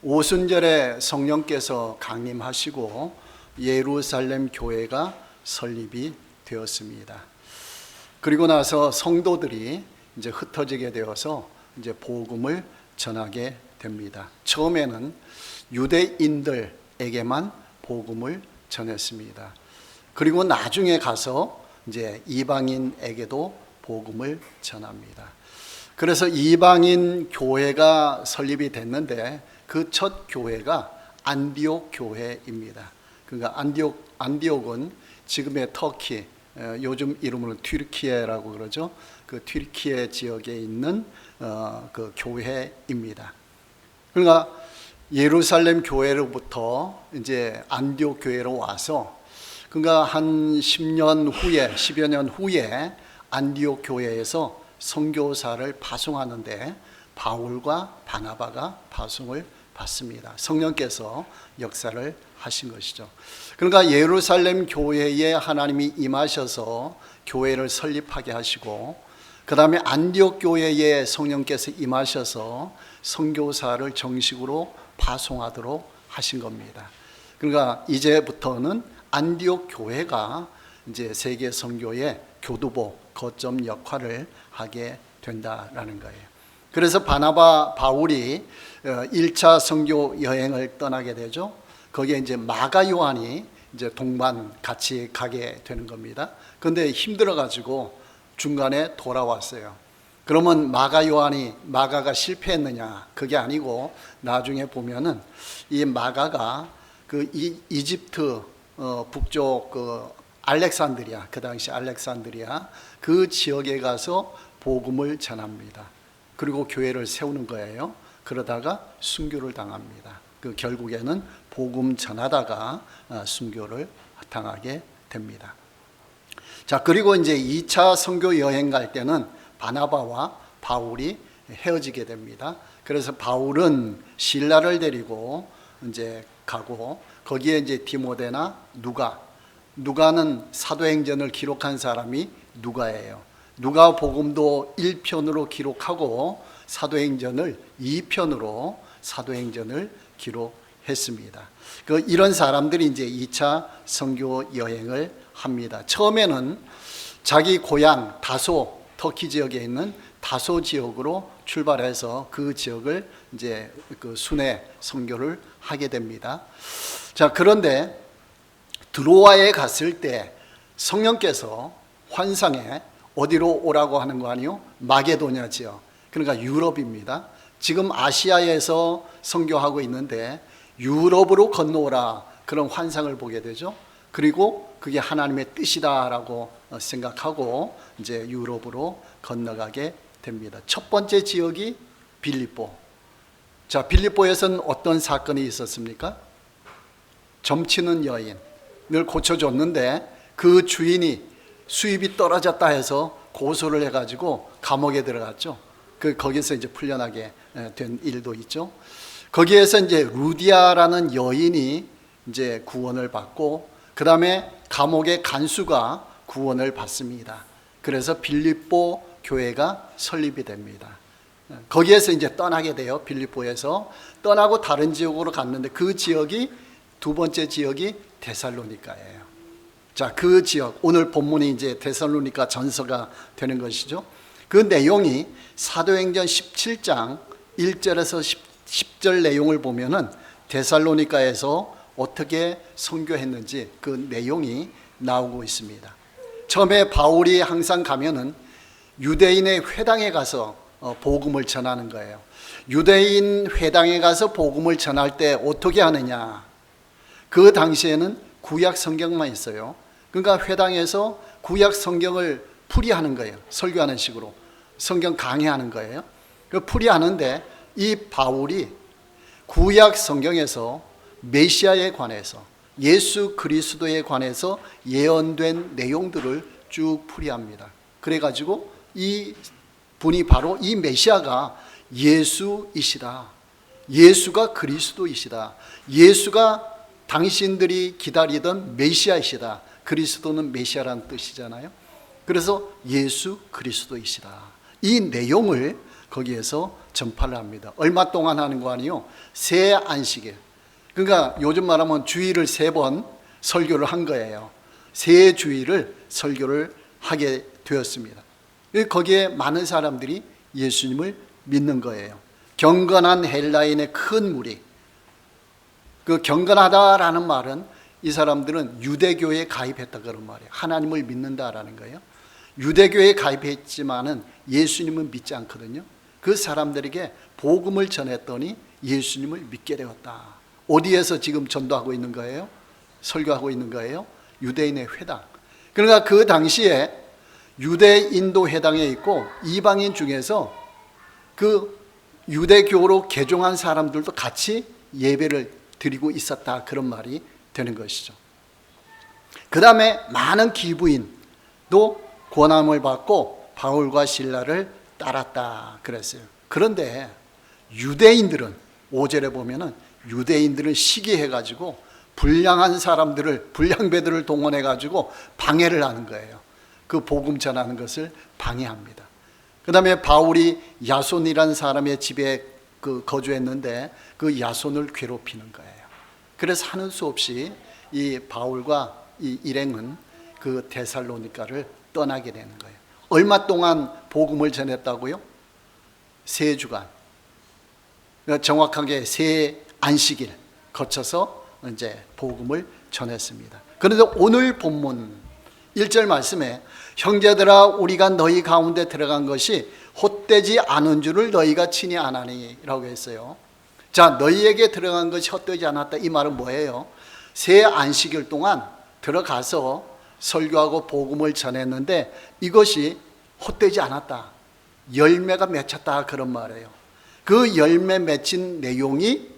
오순절에 성령께서 강림하시고 예루살렘 교회가 설립이 되었습니다. 그리고 나서 성도들이 이제 흩어지게 되어서 이제 복음을 전하게 됩니다. 처음에는 유대인들에게만 복음을 전했습니다. 그리고 나중에 가서 이제 이방인에게도 복음을 전합니다. 그래서 이방인 교회가 설립이 됐는데 그 첫 교회가 안디옥 교회입니다. 그러니까 안디옥은 지금의 터키, 요즘 이름으로 튀르키예라고 그러죠. 그 튀르키예 지역에 있는 그 교회입니다. 그러니까 예루살렘 교회로부터 이제 안디옥 교회로 와서 그러니까 한 10년 후에 10여 년 후에 안디옥 교회에서 선교사를 파송하는데 바울과 바나바가 파송을 받습니다. 성령께서 역사를 하신 것이죠. 그러니까 예루살렘 교회에 하나님이 임하셔서 교회를 설립하게 하시고 그 다음에 안디옥 교회에 성령께서 임하셔서 선교사를 정식으로 파송하도록 하신 겁니다. 그러니까 이제부터는 안디옥 교회가 이제 세계 선교의 교두보 거점 역할을 하게 된다라는 거예요. 그래서 바나바 바울이 1차 선교 여행을 떠나게 되죠. 거기에 이제 마가 요한이 이제 동반 같이 가게 되는 겁니다. 그런데 힘들어 가지고 중간에 돌아왔어요. 그러면 마가가 실패했느냐? 그게 아니고 나중에 보면은 이 마가가 그 이집트 북쪽 그 알렉산드리아, 그 당시 알렉산드리아 그 지역에 가서 복음을 전합니다. 그리고 교회를 세우는 거예요. 그러다가 순교를 당합니다. 그 결국에는 복음 전하다가 순교를 당하게 됩니다. 자, 그리고 이제 2차 선교 여행 갈 때는 바나바와 바울이 헤어지게 됩니다. 그래서 바울은 실라를 데리고 이제 가고 거기에 이제 디모데나 누가는 사도행전을 기록한 사람이 누가예요. 누가 복음도 1편으로 기록하고 사도행전을 2편으로 사도행전을 기록했습니다. 이런 사람들이 이제 2차 선교 여행을 합니다. 처음에는 자기 고향 다소, 터키 지역에 있는 다소 지역으로 출발해서 그 지역을 이제 그 순회 선교를 하게 됩니다. 자, 그런데 드로아에 갔을 때 성령께서 환상에 어디로 오라고 하는 거 아니요? 마게도냐 지역. 그러니까 유럽입니다. 지금 아시아에서 선교하고 있는데 유럽으로 건너오라 그런 환상을 보게 되죠. 그리고 그게 하나님의 뜻이다라고 생각하고 이제 유럽으로 건너가게 됩니다. 첫 번째 지역이 빌립보. 자, 빌립보에서는 어떤 사건이 있었습니까? 점치는 여인을 고쳐줬는데 그 주인이 수입이 떨어졌다 해서 고소를 해가지고 감옥에 들어갔죠. 거기서 이제 풀려나게 된 일도 있죠. 거기에서 이제 루디아라는 여인이 이제 구원을 받고 그 다음에 감옥의 간수가 구원을 받습니다. 그래서 빌립보 교회가 설립이 됩니다. 거기에서 이제 떠나게 돼요. 빌립보에서 떠나고 다른 지역으로 갔는데 그 지역이 두 번째 지역이 데살로니가예요. 자, 그 지역, 오늘 본문이 이제 데살로니가 전서가 되는 것이죠. 그 내용이 사도행전 17장 1절에서 10절 내용을 보면은 데살로니가에서 어떻게 선교했는지 그 내용이 나오고 있습니다. 처음에 바울이 항상 가면은 유대인의 회당에 가서 복음을 전하는 거예요. 유대인 회당에 가서 복음을 전할 때 어떻게 하느냐? 그 당시에는 구약 성경만 있어요. 그러니까 회당에서 구약 성경을 풀이하는 거예요. 설교하는 식으로 성경 강의하는 거예요. 그 풀이하는데 이 바울이 구약 성경에서 메시아에 관해서 예수 그리스도에 관해서 예언된 내용들을 쭉 풀이합니다. 그래가지고 이 분이 바로 이 메시아가 예수이시다. 예수가 그리스도이시다. 예수가 당신들이 기다리던 메시아이시다. 그리스도는 메시아라는 뜻이잖아요. 그래서 예수 그리스도이시다. 이 내용을 거기에서 전파를 합니다. 얼마 동안 하는 거 아니요? 새 안식일. 그러니까 요즘 말하면 주일을 3번 설교를 한 거예요. 새 주일을 설교를 하게 되었습니다. 거기에 많은 사람들이 예수님을 믿는 거예요. 경건한 헬라인의 큰 무리. 그 경건하다라는 말은 이 사람들은 유대교에 가입했다 그런 말이에요. 하나님을 믿는다라는 거예요. 유대교에 가입했지만은 예수님은 믿지 않거든요. 그 사람들에게 복음을 전했더니 예수님을 믿게 되었다. 어디에서 지금 전도하고 있는 거예요? 설교하고 있는 거예요? 유대인의 회당. 그러니까 그 당시에 유대인도 회당에 있고 이방인 중에서 그 유대교로 개종한 사람들도 같이 예배를 드리고 있었다. 그런 말이 되는 것이죠. 그 다음에 많은 기부인도 권함을 받고 바울과 실라를 따랐다 그랬어요. 그런데 유대인들은 5절에 보면은 유대인들은 시기해가지고 불량한 사람들을, 불량배들을 동원해가지고 방해를 하는 거예요. 그 복음 전하는 것을 방해합니다. 그 다음에 바울이 야손이라는 사람의 집에 거주했는데 그 야손을 괴롭히는 거예요. 그래서 하는 수 없이 이 바울과 이 일행은 그 데살로니가를 떠나게 되는 거예요. 얼마 동안 복음을 전했다고요? 3주간. 정확하게 3 안식일 거쳐서 이제 복음을 전했습니다. 그런데 오늘 본문 1절 말씀에 형제들아 우리가 너희 가운데 들어간 것이 헛되지 않은 줄을 너희가 친히 아나니 라고 했어요. 자, 너희에게 들어간 것이 헛되지 않았다. 이 말은 뭐예요? 3 안식일 동안 들어가서 설교하고 복음을 전했는데 이것이 헛되지 않았다. 열매가 맺혔다. 그런 말이에요. 그 열매 맺힌 내용이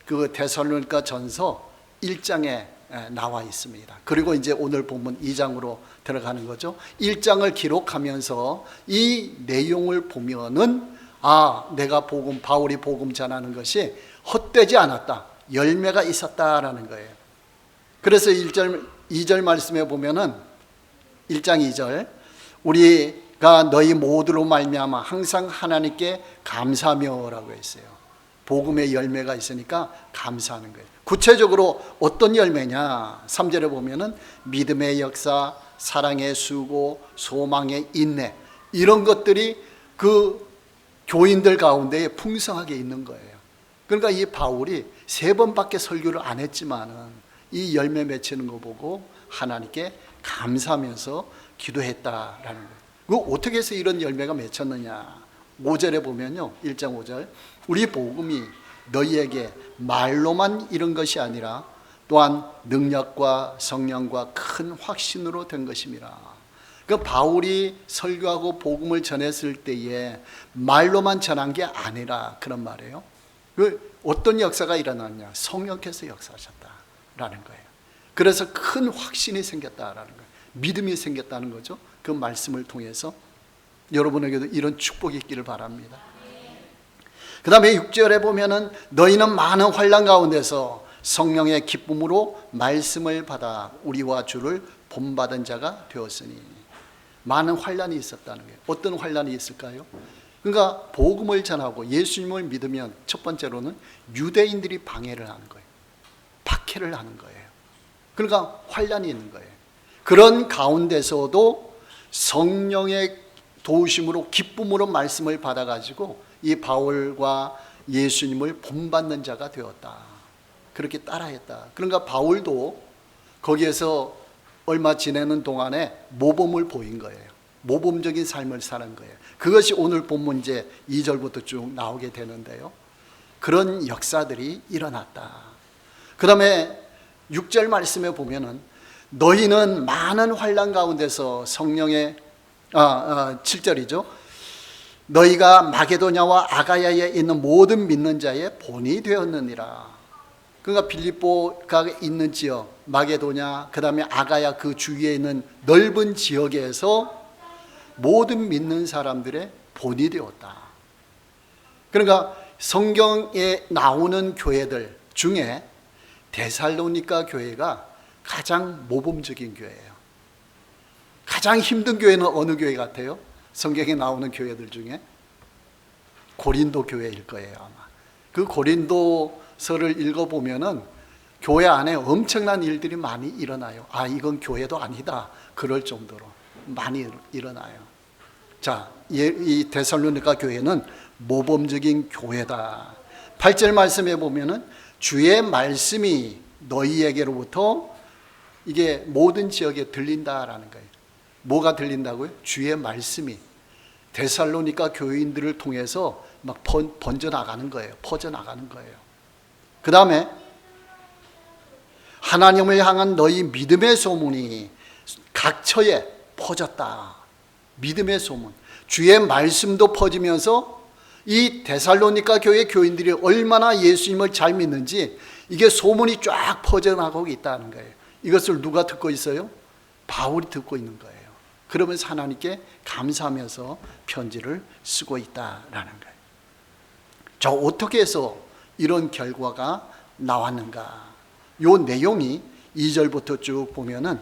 그 데살로니가 전서 1장에 나와 있습니다. 그리고 이제 오늘 본문 2장으로 들어가는 거죠. 1장을 기록하면서 이 내용을 보면은 내가 바울이 복음 전하는 것이 헛되지 않았다. 열매가 있었다라는 거예요. 그래서 2절 말씀에 보면은 1장 2절 우리가 너희 모두로 말미암아 항상 하나님께 감사하며라고 했어요. 복음의 열매가 있으니까 감사하는 거예요. 구체적으로 어떤 열매냐? 3절에 보면은 믿음의 역사, 사랑의 수고, 소망의 인내 이런 것들이 그 교인들 가운데 풍성하게 있는 거예요. 그러니까 이 바울이 3번밖에 설교를 안 했지만은 이 열매 맺히는 거 보고 하나님께 감사하면서 기도했다라는 거예요. 그 어떻게 해서 이런 열매가 맺혔느냐? 5절에 보면요. 1장 5절 우리 복음이 너희에게 말로만 이런 것이 아니라 또한 능력과 성령과 큰 확신으로 된 것임이라. 그 바울이 설교하고 복음을 전했을 때에 말로만 전한 게 아니라 그런 말이에요. 그 어떤 역사가 일어났냐? 성령께서 역사하셨다라는 거예요. 그래서 큰 확신이 생겼다라는 거예요. 믿음이 생겼다는 거죠. 그 말씀을 통해서 여러분에게도 이런 축복이 있기를 바랍니다. 그 다음에 6절에 보면은 너희는 많은 환난 가운데서 성령의 기쁨으로 말씀을 받아 우리와 주를 본받은 자가 되었으니. 많은 환난이 있었다는 거예요. 어떤 환난이 있을까요? 그러니까 복음을 전하고 예수님을 믿으면 첫 번째로는 유대인들이 방해를 하는 거예요. 박해를 하는 거예요. 그러니까 환난이 있는 거예요. 그런 가운데서도 성령의 도우심으로 기쁨으로 말씀을 받아가지고 이 바울과 예수님을 본받는 자가 되었다. 그렇게 따라했다. 그러니까 바울도 거기에서 얼마 지내는 동안에 모범을 보인 거예요. 모범적인 삶을 사는 거예요. 그것이 오늘 본문 이제 2절부터 쭉 나오게 되는데요. 그런 역사들이 일어났다. 그 다음에 6절 말씀에 보면은 너희는 많은 환난 가운데서 성령의 7절이죠. 너희가 마게도냐와 아가야에 있는 모든 믿는 자의 본이 되었느니라. 그러니까 빌립보가 있는 지역 마게도냐 그 다음에 아가야 그 주위에 있는 넓은 지역에서 모든 믿는 사람들의 본이 되었다. 그러니까 성경에 나오는 교회들 중에 데살로니가 교회가 가장 모범적인 교회예요. 가장 힘든 교회는 어느 교회 같아요? 성경에 나오는 교회들 중에 고린도 교회일 거예요, 아마. 그 고린도서를 읽어보면은 교회 안에 엄청난 일들이 많이 일어나요. 아, 이건 교회도 아니다. 그럴 정도로 많이 일어나요. 자, 이 데살로니가 교회는 모범적인 교회다. 8절 말씀에 보면은 주의 말씀이 너희에게로부터 이게 모든 지역에 들린다라는 거예요. 뭐가 들린다고요? 주의 말씀이 데살로니가 교인들을 통해서 막 번져나가는 거예요. 퍼져나가는 거예요. 그 다음에 하나님을 향한 너희 믿음의 소문이 각처에 퍼졌다. 믿음의 소문. 주의 말씀도 퍼지면서 이 데살로니가 교회 교인들이 얼마나 예수님을 잘 믿는지 이게 소문이 쫙 퍼져나가고 있다는 거예요. 이것을 누가 듣고 있어요? 바울이 듣고 있는 거예요. 그러면서 하나님께 감사하면서 편지를 쓰고 있다라는 거예요. 자, 어떻게 해서 이런 결과가 나왔는가? 요 내용이 2절부터 쭉 보면은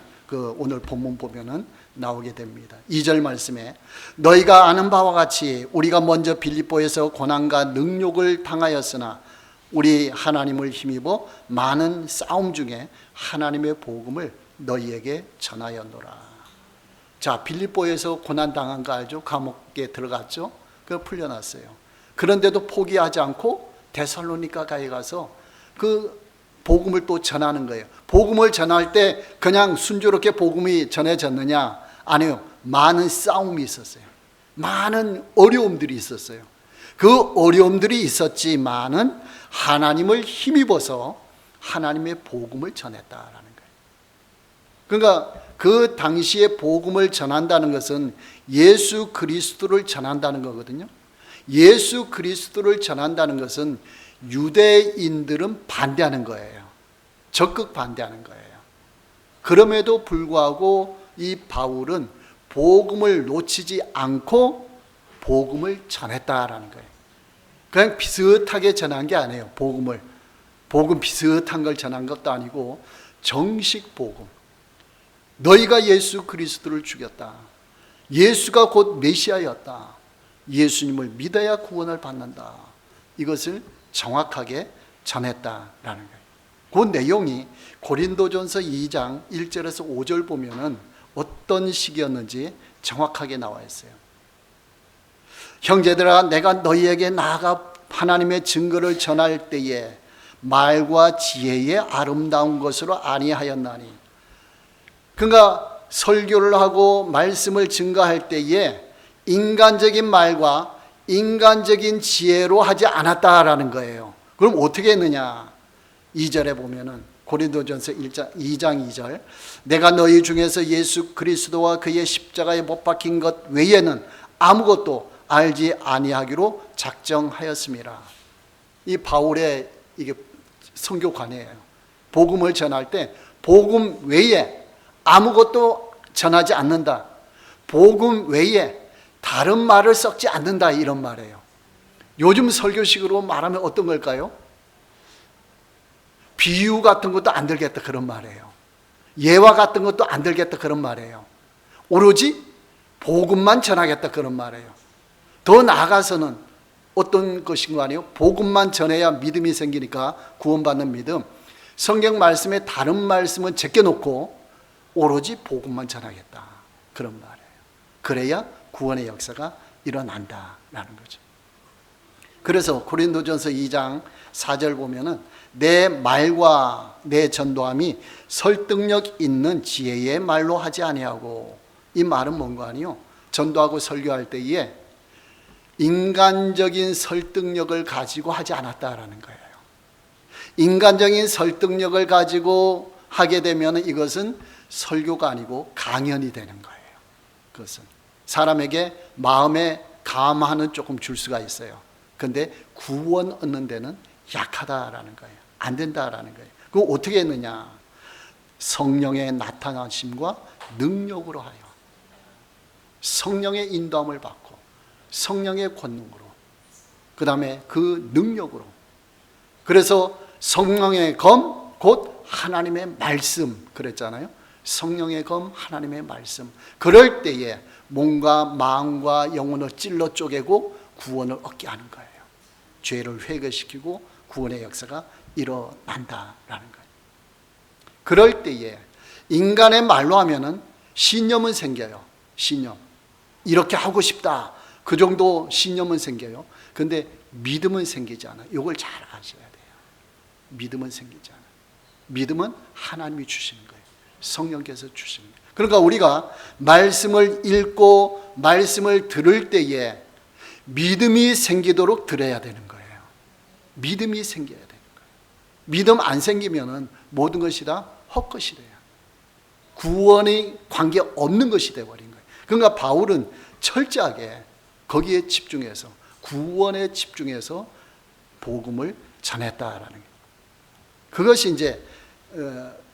오늘 본문 보면은 나오게 됩니다. 2절 말씀에 너희가 아는 바와 같이 우리가 먼저 빌립보에서 고난과 능욕을 당하였으나 우리 하나님을 힘입어 많은 싸움 중에 하나님의 복음을 너희에게 전하였노라. 자, 빌립보에서 고난 당한 거 알죠? 감옥에 들어갔죠? 그거 풀려났어요. 그런데도 포기하지 않고 데살로니가에 가서 그 복음을 또 전하는 거예요. 복음을 전할 때 그냥 순조롭게 복음이 전해졌느냐? 아니요. 많은 싸움이 있었어요. 많은 어려움들이 있었어요. 그 어려움들이 있었지만은 하나님을 힘입어서 하나님의 복음을 전했다라는 거예요. 그러니까 그 당시에 복음을 전한다는 것은 예수 그리스도를 전한다는 거거든요. 예수 그리스도를 전한다는 것은 유대인들은 반대하는 거예요. 적극 반대하는 거예요. 그럼에도 불구하고 이 바울은 복음을 놓치지 않고 복음을 전했다라는 거예요. 그냥 비슷하게 전한 게 아니에요. 복음 비슷한 걸 전한 것도 아니고 정식 복음. 너희가 예수 그리스도를 죽였다. 예수가 곧 메시아였다. 예수님을 믿어야 구원을 받는다. 이것을 정확하게 전했다라는 거예요. 그 내용이 고린도전서 2장 1절에서 5절 보면은 어떤 식이었는지 정확하게 나와 있어요. 형제들아, 내가 너희에게 나아가 하나님의 증거를 전할 때에 말과 지혜의 아름다운 것으로 아니하였나니. 그러니까 설교를 하고 말씀을 증거할 때에 인간적인 말과 인간적인 지혜로 하지 않았다라는 거예요. 그럼 어떻게 했느냐? 2절에 보면은 고린도전서 2장 2절 내가 너희 중에서 예수 그리스도와 그의 십자가에 못 박힌 것 외에는 아무것도 알지 아니하기로 작정하였습니다. 이 바울의 이게 선교관이에요. 복음을 전할 때 복음 외에 아무것도 전하지 않는다. 복음 외에 다른 말을 섞지 않는다, 이런 말이에요. 요즘 설교식으로 말하면 어떤 걸까요? 비유 같은 것도 안 들겠다, 그런 말이에요. 예화 같은 것도 안 들겠다, 그런 말이에요. 오로지 복음만 전하겠다, 그런 말이에요. 더 나아가서는 어떤 것인 거 아니에요? 복음만 전해야 믿음이 생기니까 구원받는 믿음. 성경 말씀에 다른 말씀은 제껴놓고 오로지 복음만 전하겠다, 그런 말이에요. 그래야 구원의 역사가 일어난다라는 거죠. 그래서 고린도전서 2장 4절 보면은 내 말과 내 전도함이 설득력 있는 지혜의 말로 하지 아니하고, 이 말은 뭔가 아니요? 전도하고 설교할 때에 인간적인 설득력을 가지고 하지 않았다라는 거예요. 인간적인 설득력을 가지고 하게 되면 이것은 설교가 아니고 강연이 되는 거예요. 그것은 사람에게 마음에 감화는 조금 줄 수가 있어요. 근데 구원 얻는 데는 약하다라는 거예요. 안 된다라는 거예요. 그거 어떻게 했느냐? 성령의 나타나심과 능력으로 하여, 성령의 인도함을 받고 성령의 권능으로, 그 다음에 그 능력으로. 그래서 성령의 검 곧 하나님의 말씀 그랬잖아요. 성령의 검 하나님의 말씀. 그럴 때에 몸과 마음과 영혼을 찔러 쪼개고 구원을 얻게 하는 거예요. 죄를 회개시키고 구원의 역사가 일어난다라는 거예요. 그럴 때에 인간의 말로 하면은 신념은 생겨요. 신념. 이렇게 하고 싶다. 그 정도 신념은 생겨요. 근데 믿음은 생기지 않아요. 이걸 잘 아셔야 돼요. 믿음은 생기지 않아요. 믿음은 하나님이 주시는 거예요. 성령께서 주시는 거예요. 그러니까 우리가 말씀을 읽고 말씀을 들을 때에 믿음이 생기도록 들어야 되는 거예요. 믿음이 생겨야 되는 거예요. 믿음 안 생기면은 모든 것이 다 헛것이 돼요. 구원이 관계 없는 것이 되어버린 거예요. 그러니까 바울은 철저하게 거기에 집중해서 구원에 집중해서 복음을 전했다라는 거예요. 그것이 이제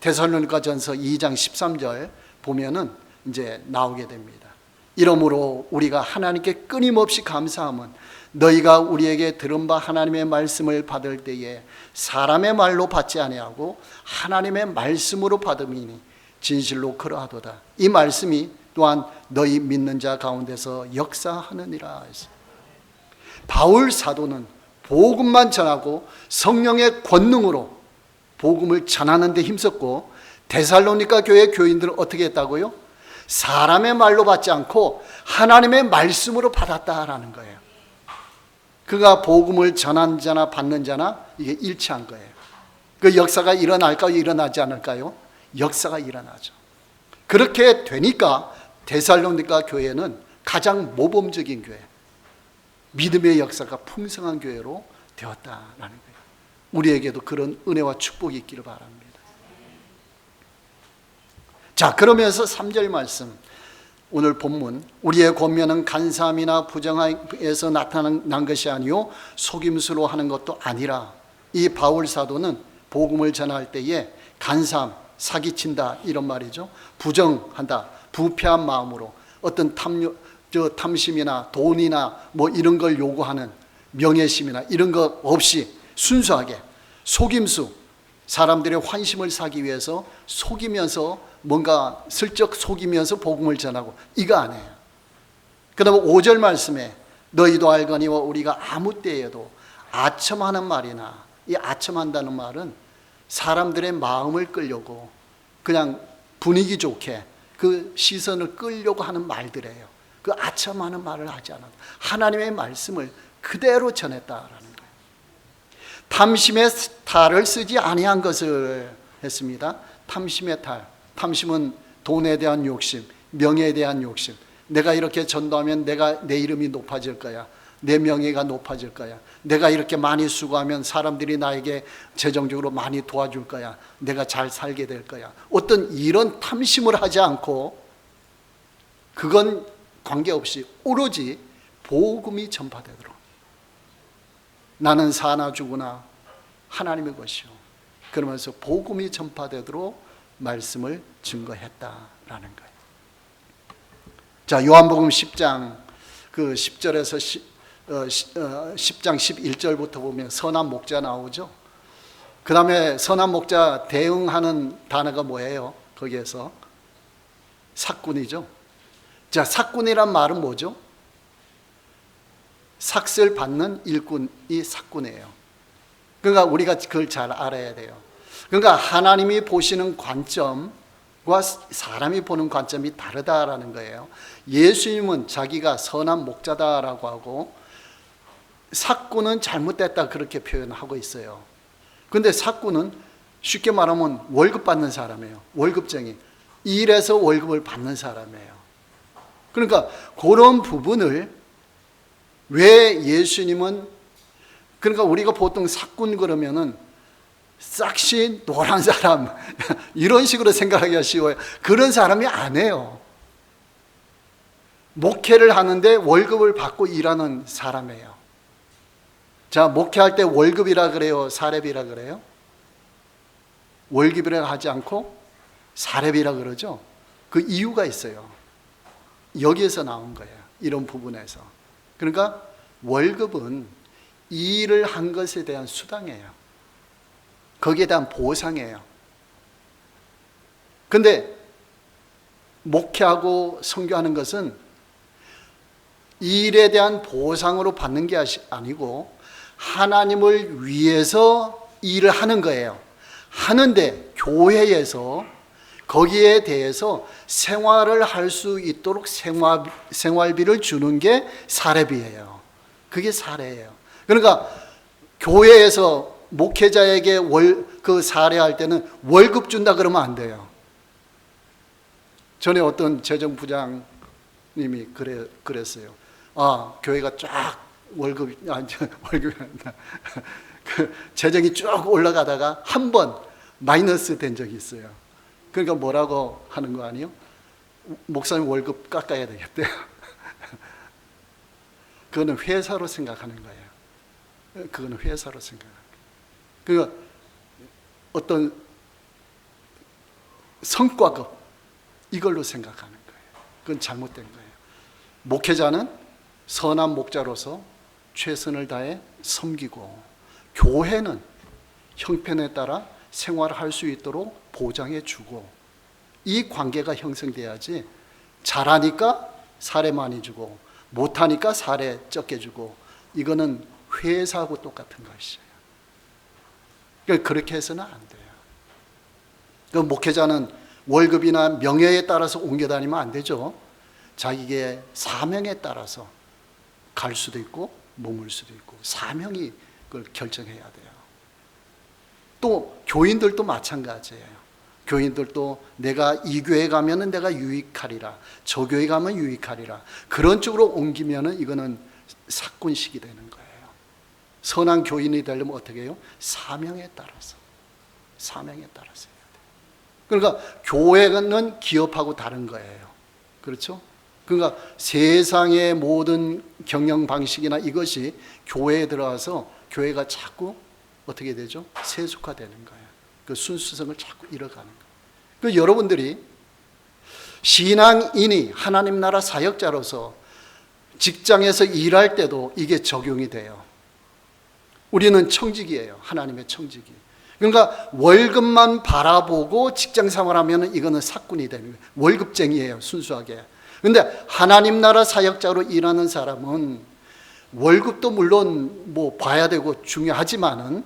데살로니가전서 2장 13절 보면은 이제 나오게 됩니다. 이러므로 우리가 하나님께 끊임없이 감사함은 너희가 우리에게 들은 바 하나님의 말씀을 받을 때에 사람의 말로 받지 아니하고 하나님의 말씀으로 받음이니 진실로 그러하도다. 이 말씀이 또한 너희 믿는 자 가운데서 역사하느니라 했어요. 바울 사도는 복음만 전하고 성령의 권능으로 복음을 전하는 데 힘썼고, 데살로니가 교회 교인들은 어떻게 했다고요? 사람의 말로 받지 않고 하나님의 말씀으로 받았다라는 거예요. 그가 복음을 전한 자나 받는 자나 이게 일치한 거예요. 그 역사가 일어날까요? 일어나지 않을까요? 역사가 일어나죠. 그렇게 되니까 데살로니가 교회는 가장 모범적인 교회, 믿음의 역사가 풍성한 교회로 되었다라는 거예요. 우리에게도 그런 은혜와 축복이 있기를 바랍니다. 자, 그러면서 3절 말씀, 오늘 본문, 우리의 권면은 간사함이나 부정함에서 나타난 것이 아니요 속임수로 하는 것도 아니라, 이 바울 사도는 복음을 전할 때에 간사함, 사기친다 이런 말이죠. 부정한다, 부패한 마음으로 어떤 탐심이나 돈이나 뭐 이런 걸 요구하는 명예심이나 이런 거 없이 순수하게 속임수, 사람들의 환심을 사기 위해서 속이면서 뭔가 슬쩍 속이면서 복음을 전하고, 이거 아니에요. 그 다음에 5절 말씀에 너희도 알거니와 우리가 아무 때에도 아첨하는 말이나, 이 아첨한다는 말은 사람들의 마음을 끌려고 그냥 분위기 좋게 그 시선을 끌려고 하는 말들이에요. 그 아첨하는 말을 하지 않아도 하나님의 말씀을 그대로 전했다라는 거예요. 탐심의 탈을 쓰지 아니한 것을 했습니다. 탐심의 탈, 탐심은 돈에 대한 욕심, 명예에 대한 욕심. 내가 이렇게 전도하면 내 이름이 높아질 거야, 내 명예가 높아질 거야, 내가 이렇게 많이 수고하면 사람들이 나에게 재정적으로 많이 도와줄 거야, 내가 잘 살게 될 거야. 어떤 이런 탐심을 하지 않고, 그건 관계없이 오로지 복음이 전파되도록, 나는 사나 죽으나 하나님의 것이요, 그러면서 복음이 전파되도록 말씀을 증거했다라는 거예요. 자, 요한복음 10장 그 10절에서 10장 11절부터 보면 선한 목자 나오죠. 그 다음에 선한 목자 대응하는 단어가 뭐예요? 거기에서 삭군이죠. 자, 삭군이란 말은 뭐죠? 삭슬 받는 일꾼이 삭군이에요. 그러니까 우리가 그걸 잘 알아야 돼요. 그러니까 하나님이 보시는 관점과 사람이 보는 관점이 다르다라는 거예요. 예수님은 자기가 선한 목자다라고 하고, 삭군은 잘못됐다 그렇게 표현하고 있어요. 그런데 삭군은 쉽게 말하면 월급 받는 사람이에요. 월급쟁이, 일해서 월급을 받는 사람이에요. 그러니까 그런 부분을 왜 예수님은, 그러니까 우리가 보통 삭군 그러면은 싹시 노란 사람 이런 식으로 생각하기가 쉬워요. 그런 사람이 아니에요. 목회를 하는데 월급을 받고 일하는 사람이에요. 자, 목회할 때 월급이라 그래요, 사렙이라 그래요? 월급이라 하지 않고 사렙이라 그러죠. 그 이유가 있어요. 여기에서 나온 거예요, 이런 부분에서. 그러니까 월급은 일을 한 것에 대한 수당이에요. 거기에 대한 보상이에요. 근데 목회하고 선교하는 것은 일에 대한 보상으로 받는 게 아니고 하나님을 위해서 일을 하는 거예요. 하는데 교회에서 거기에 대해서 생활을 할 수 있도록 생활비를 주는 게 사례비예요. 그게 사례예요. 그러니까 교회에서 목회자에게 그 사례할 때는 월급 준다 그러면 안 돼요. 전에 어떤 재정부장님이 그랬어요. 교회가 쫙 월급이 아니라 그 재정이 쭉 올라가다가 한 번 마이너스 된 적이 있어요. 그러니까 뭐라고 하는 거 아니에요? 목사님 월급 깎아야 되겠대요. 그거는 회사로 생각하는 거예요. 그거는 회사로 생각하는 거예요. 그러니까 어떤 성과급 이걸로 생각하는 거예요. 그건 잘못된 거예요. 목회자는 선한 목자로서 최선을 다해 섬기고, 교회는 형편에 따라 생활할 수 있도록 보장해 주고, 이 관계가 형성돼야지 잘하니까 사례 많이 주고 못하니까 사례 적게 주고, 이거는 회사하고 똑같은 것이에요. 그러니까 그렇게 해서는 안 돼요. 그 목회자는 월급이나 명예에 따라서 옮겨다니면 안 되죠. 자기의 사명에 따라서 갈 수도 있고 머물 수도 있고, 사명이 그걸 결정해야 돼요. 또 교인들도 마찬가지예요. 교인들도 내가 이 교회 가면은 내가 유익하리라, 저 교회 가면 유익하리라, 그런 쪽으로 옮기면은 이거는 사꾼식이 되는 거예요. 선한 교인이 되려면 어떻게 해요? 사명에 따라서 해야 돼요. 그러니까 교회는 기업하고 다른 거예요. 그렇죠? 그러니까 세상의 모든 경영 방식이나 이것이 교회에 들어와서 교회가 자꾸 어떻게 되죠? 세속화되는 거예요. 그 순수성을 자꾸 잃어가는 거예요. 그 여러분들이 신앙인이 하나님 나라 사역자로서 직장에서 일할 때도 이게 적용이 돼요. 우리는 청직이에요. 하나님의 청직이. 그러니까 월급만 바라보고 직장 생활하면 이거는 사꾼이 되는 거예요. 월급쟁이에요, 순수하게. 그런데 하나님 나라 사역자로 일하는 사람은 월급도 물론 뭐 봐야 되고 중요하지만은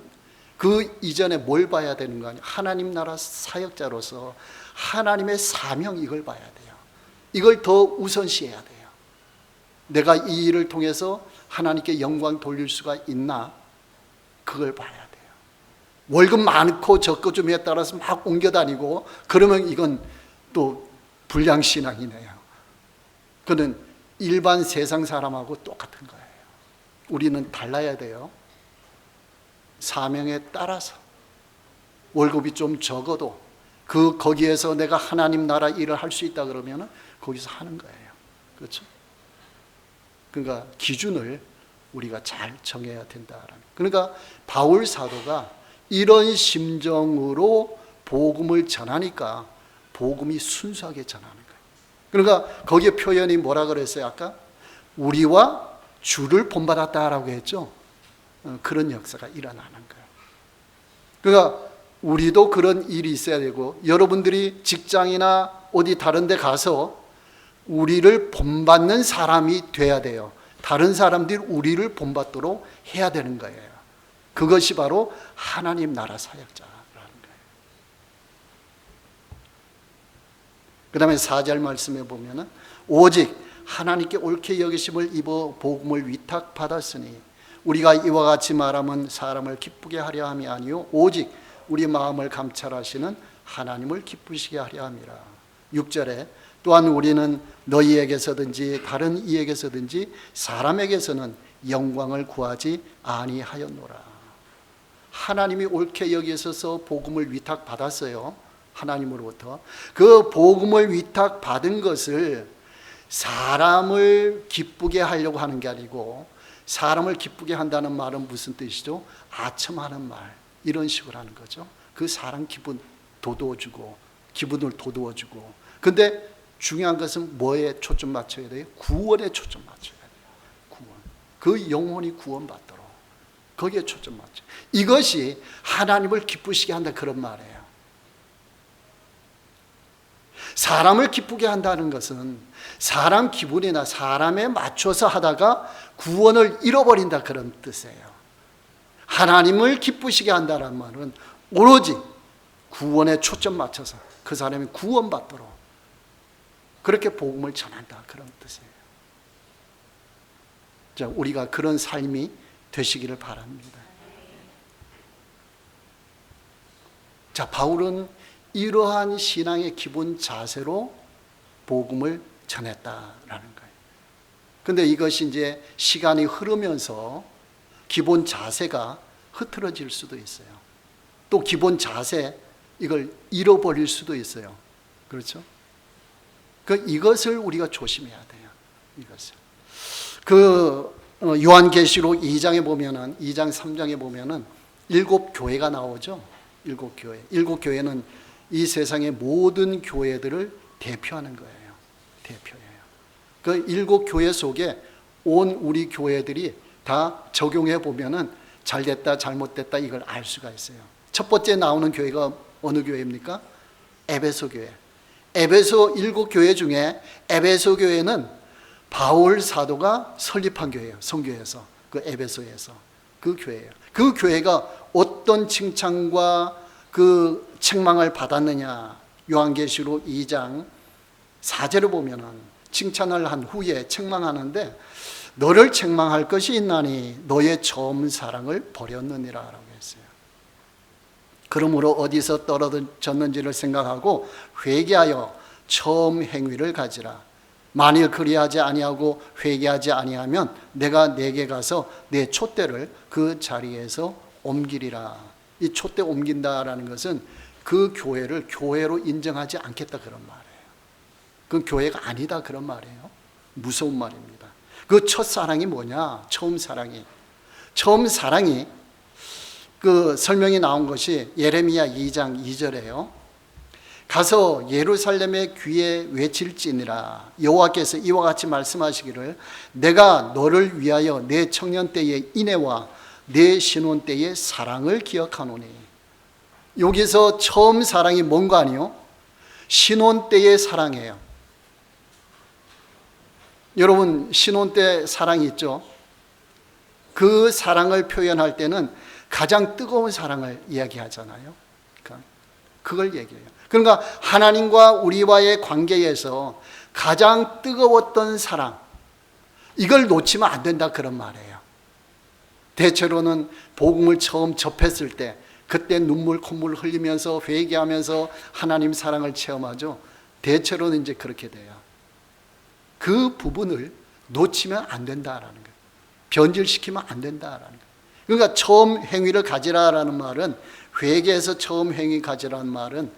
그 이전에 뭘 봐야 되는 거 아니에요? 하나님 나라 사역자로서 하나님의 사명, 이걸 봐야 돼요. 이걸 더 우선시해야 돼요. 내가 이 일을 통해서 하나님께 영광 돌릴 수가 있나? 그걸 봐야 돼요. 월급 많고 적고 좀에 따라서 막 옮겨다니고 그러면 이건 또 불량신앙이네요. 그는 일반 세상 사람하고 똑같은 거예요. 우리는 달라야 돼요. 사명에 따라서 월급이 좀 적어도 거기에서 내가 하나님 나라 일을 할 수 있다 그러면 거기서 하는 거예요. 그렇죠? 그러니까 기준을 우리가 잘 정해야 된다라는. 그러니까 바울 사도가 이런 심정으로 복음을 전하니까 복음이 순수하게 전하는 거예요. 그러니까 거기에 표현이 뭐라 그랬어요? 아까 우리와 주를 본받았다라고 했죠. 그런 역사가 일어나는 거예요. 그러니까 우리도 그런 일이 있어야 되고, 여러분들이 직장이나 어디 다른 데 가서 우리를 본받는 사람이 돼야 돼요. 다른 사람들이 우리를 본받도록 해야 되는 거예요. 그것이 바로 하나님 나라 사역자라는 거예요. 그 다음에 4절 말씀에 보면은 오직 하나님께 옳게 여기심을 입어 복음을 위탁받았으니 우리가 이와 같이 말하면 사람을 기쁘게 하려 함이 아니요 오직 우리 마음을 감찰하시는 하나님을 기쁘시게 하려 함이라. 6절에 또한 우리는 너희에게서든지 다른 이에게서든지 사람에게서는 영광을 구하지 아니하였노라. 하나님이 옳게 여기셔서 복음을 위탁받았어요. 하나님으로부터. 그 복음을 위탁받은 것을 사람을 기쁘게 하려고 하는 게 아니고, 사람을 기쁘게 한다는 말은 무슨 뜻이죠? 아첨하는 말, 이런 식으로 하는 거죠. 그 사람 기분을 돋워주고. 근데 중요한 것은 뭐에 초점 맞춰야 돼요? 구원에 초점 맞춰야 돼요. 구원. 그 영혼이 구원받도록 거기에 초점 맞춰. 이것이 하나님을 기쁘시게 한다, 그런 말이에요. 사람을 기쁘게 한다는 것은 사람 기분이나 사람에 맞춰서 하다가 구원을 잃어버린다 그런 뜻이에요. 하나님을 기쁘시게 한다는 말은 오로지 구원에 초점 맞춰서 그 사람이 구원받도록 그렇게 복음을 전한다 그런 뜻이에요. 자, 우리가 그런 삶이 되시기를 바랍니다. 자, 바울은 이러한 신앙의 기본 자세로 복음을 전했다라는 거예요. 근데 이것이 이제 시간이 흐르면서 기본 자세가 흐트러질 수도 있어요. 또 기본 자세 이걸 잃어버릴 수도 있어요. 그렇죠? 이것을 우리가 조심해야 돼요. 이것을. 요한계시록 2장에 보면은 2장 3장에 보면은 7교회가 나오죠. 7교회. 7교회는 이 세상의 모든 교회들을 대표하는 거예요. 대표예요. 그 7교회 속에 온 우리 교회들이 다 적용해 보면은 잘됐다 잘못됐다 이걸 알 수가 있어요. 첫 번째 나오는 교회가 어느 교회입니까? 에베소 교회. 에베소 7교회 중에 에베소 교회는 바울 사도가 설립한 교회예요. 성교에서. 그 에베소에서. 그 교회예요. 그 교회가 어떤 칭찬과 그 책망을 받았느냐. 요한계시록 2장 4절을 보면은 칭찬을 한 후에 책망하는데 너를 책망할 것이 있나니 너의 처음 사랑을 버렸느니라 라고 했어요. 그러므로 어디서 떨어졌는지를 생각하고 회개하여 처음 행위를 가지라. 만일 그리하지 아니하고 회개하지 아니하면 내가 내게 가서 내 촛대를 그 자리에서 옮기리라. 이 촛대 옮긴다라는 것은 그 교회를 교회로 인정하지 않겠다 그런 말이에요. 그 교회가 아니다 그런 말이에요. 무서운 말입니다. 그 첫사랑이 뭐냐? 처음 사랑이. 처음 사랑이 그 설명이 나온 것이 예레미야 2장 2절이에요. 가서 예루살렘의 귀에 외칠지니라. 여호와께서 이와 같이 말씀하시기를 내가 너를 위하여 내 청년 때의 인애와 내 신혼 때의 사랑을 기억하노니. 여기서 처음 사랑이 뭔가 아니요? 신혼 때의 사랑이에요. 여러분 신혼 때 사랑이 있죠? 그 사랑을 표현할 때는 가장 뜨거운 사랑을 이야기하잖아요. 그걸 얘기해요. 그러니까 하나님과 우리와의 관계에서 가장 뜨거웠던 사랑, 이걸 놓치면 안 된다 그런 말이에요. 대체로는 복음을 처음 접했을 때 그때 눈물 콧물 흘리면서 회개하면서 하나님 사랑을 체험하죠. 대체로는 이제 그렇게 돼요. 그 부분을 놓치면 안 된다라는 거예요. 변질시키면 안 된다라는 거예요. 그러니까 처음 행위를 가지라라는 말은, 회개해서 처음 행위 가지라는 말은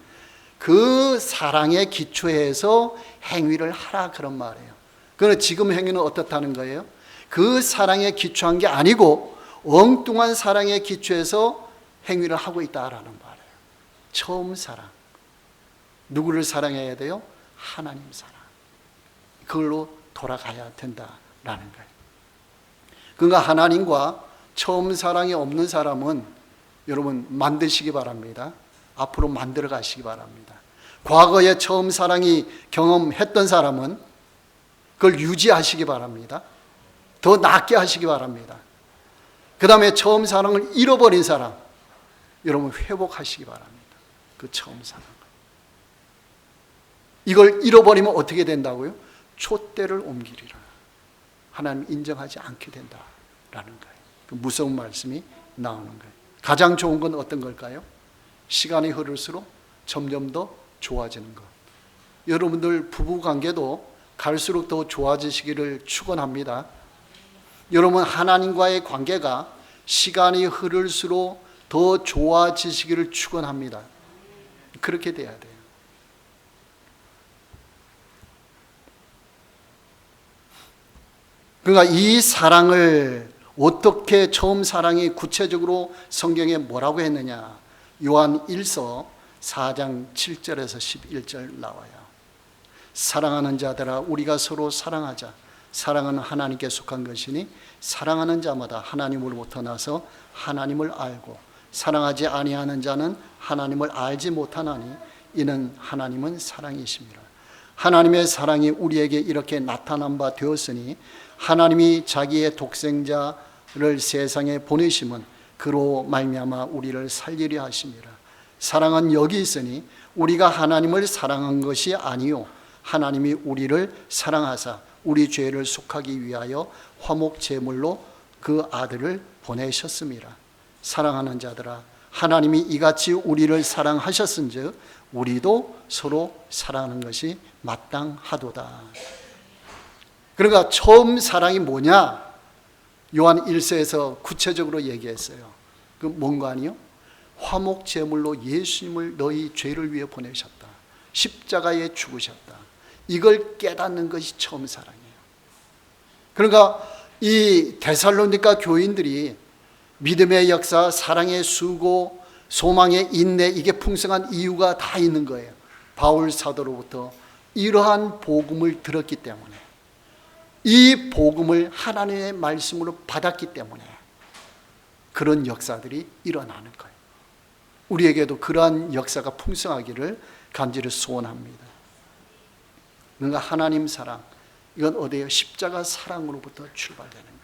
그 사랑의 기초에서 행위를 하라 그런 말이에요. 그러나 지금 행위는 어떻다는 거예요? 그 사랑에 기초한 게 아니고 엉뚱한 사랑에 기초해서 행위를 하고 있다라는 말이에요. 처음 사랑. 누구를 사랑해야 돼요? 하나님 사랑. 그걸로 돌아가야 된다라는 거예요. 그러니까 하나님과 처음 사랑이 없는 사람은 여러분 만드시기 바랍니다. 앞으로 만들어 가시기 바랍니다. 과거에 처음 사랑이 경험했던 사람은 그걸 유지하시기 바랍니다. 더 낫게 하시기 바랍니다. 그 다음에 처음 사랑을 잃어버린 사람, 여러분 회복하시기 바랍니다. 그 처음 사랑. 이걸 잃어버리면 어떻게 된다고요? 촛대를 옮기리라. 하나님 인정하지 않게 된다라는 거예요. 그 무서운 말씀이 나오는 거예요. 가장 좋은 건 어떤 걸까요? 시간이 흐를수록 점점 더 좋아지는 것. 여러분들 부부관계도 갈수록 더 좋아지시기를 축원합니다. 여러분 하나님과의 관계가 시간이 흐를수록 더 좋아지시기를 축원합니다. 그렇게 돼야 돼요. 그러니까 이 사랑을 어떻게 처음 사랑이 구체적으로 성경에 뭐라고 했느냐? 요한 1서 4장 7절에서 11절 나와요. 사랑하는 자들아 우리가 서로 사랑하자. 사랑은 하나님께 속한 것이니 사랑하는 자마다 하나님으로부터 나서 하나님을 알고 사랑하지 아니하는 자는 하나님을 알지 못하나니 이는 하나님은 사랑이심이라. 하나님의 사랑이 우리에게 이렇게 나타난 바 되었으니 하나님이 자기의 독생자를 세상에 보내심은 그로 말미암아 우리를 살리려 하심이라. 사랑은 여기 있으니 우리가 하나님을 사랑한 것이 아니요 하나님이 우리를 사랑하사 우리 죄를 속하기 위하여 화목 제물로 그 아들을 보내셨습니다. 사랑하는 자들아, 하나님이 이같이 우리를 사랑하셨은즉 우리도 서로 사랑하는 것이 마땅하도다. 그러니까 처음 사랑이 뭐냐? 요한 1서에서 구체적으로 얘기했어요. 그 뭔가 아니요? 화목 제물로 예수님을 너희 죄를 위해 보내셨다. 십자가에 죽으셨다. 이걸 깨닫는 것이 처음 사랑이에요. 그러니까 이 데살로니가 교인들이 믿음의 역사, 사랑의 수고, 소망의 인내, 이게 풍성한 이유가 다 있는 거예요. 바울 사도로부터 이러한 복음을 들었기 때문에, 이 복음을 하나님의 말씀으로 받았기 때문에 그런 역사들이 일어나는 거예요. 우리에게도 그러한 역사가 풍성하기를 간절히 소원합니다. 그러니까 하나님 사랑, 이건 어디에요? 십자가 사랑으로부터 출발되는 거예요.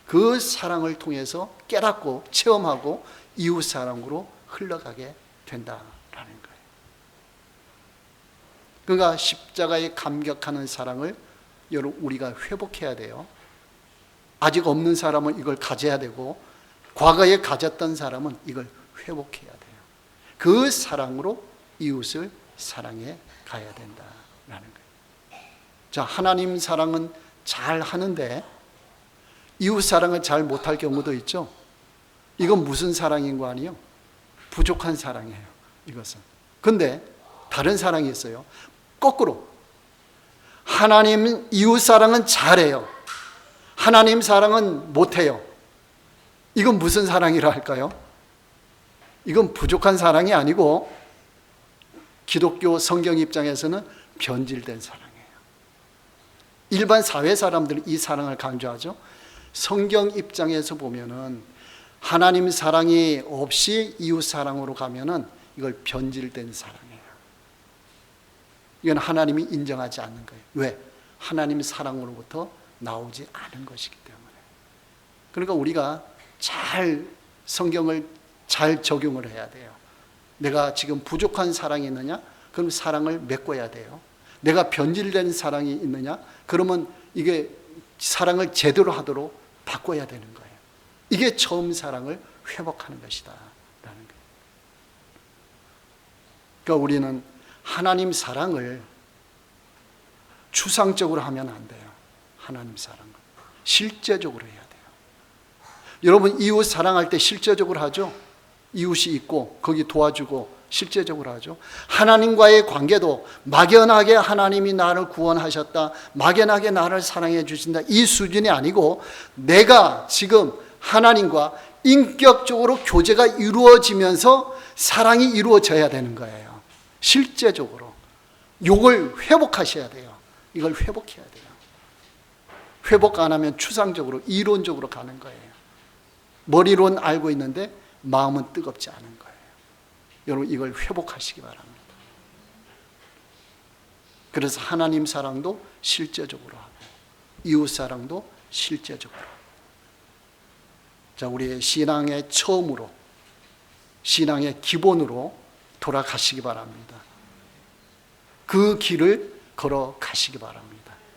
그 사랑을 통해서 깨닫고 체험하고 이웃 사랑으로 흘러가게 된다라는 거예요. 그러니까 십자가에 감격하는 사랑을 여러분 우리가 회복해야 돼요. 아직 없는 사람은 이걸 가져야 되고, 과거에 가졌던 사람은 이걸 회복해야 돼요. 그 사랑으로 이웃을 사랑해 가야 된다라는 거예요. 자, 하나님 사랑은 잘 하는데 이웃 사랑을 잘 못할 경우도 있죠. 이건 무슨 사랑인 거 아니에요? 부족한 사랑이에요, 이것은. 근데 다른 사랑이 있어요. 거꾸로 하나님 이웃 사랑은 잘해요. 하나님 사랑은 못해요. 이건 무슨 사랑이라 할까요? 이건 부족한 사랑이 아니고 기독교 성경 입장에서는 변질된 사랑이에요. 일반 사회 사람들은 이 사랑을 강조하죠. 성경 입장에서 보면은 하나님 사랑이 없이 이웃 사랑으로 가면은 이걸 변질된 사랑이에요. 이건 하나님이 인정하지 않는 거예요. 왜? 하나님 사랑으로부터 나오지 않은 것이기 때문에. 그러니까 우리가 잘 성경을 잘 적용을 해야 돼요. 내가 지금 부족한 사랑이 있느냐? 그럼 사랑을 메꿔야 돼요. 내가 변질된 사랑이 있느냐? 그러면 이게 사랑을 제대로 하도록 바꿔야 되는 거예요. 이게 처음 사랑을 회복하는 것이다 라는 거예요. 그러니까 우리는 하나님 사랑을 추상적으로 하면 안 돼요. 하나님 사랑을 실제적으로 해야 돼요. 여러분 이웃 사랑할 때 실제적으로 하죠. 이웃이 있고 거기 도와주고 실제적으로 하죠. 하나님과의 관계도 막연하게 하나님이 나를 구원하셨다, 막연하게 나를 사랑해 주신다, 이 수준이 아니고 내가 지금 하나님과 인격적으로 교제가 이루어지면서 사랑이 이루어져야 되는 거예요. 실제적으로 이걸 회복하셔야 돼요. 이걸 회복해야 돼요. 회복 안 하면 추상적으로 이론적으로 가는 거예요. 머리로는 알고 있는데 마음은 뜨겁지 않은 거예요. 여러분 이걸 회복하시기 바랍니다. 그래서 하나님 사랑도 실제적으로 하고 이웃 사랑도 실제적으로. 자, 우리의 신앙의 처음으로, 신앙의 기본으로 돌아가시기 바랍니다. 그 길을 걸어가시기 바랍니다.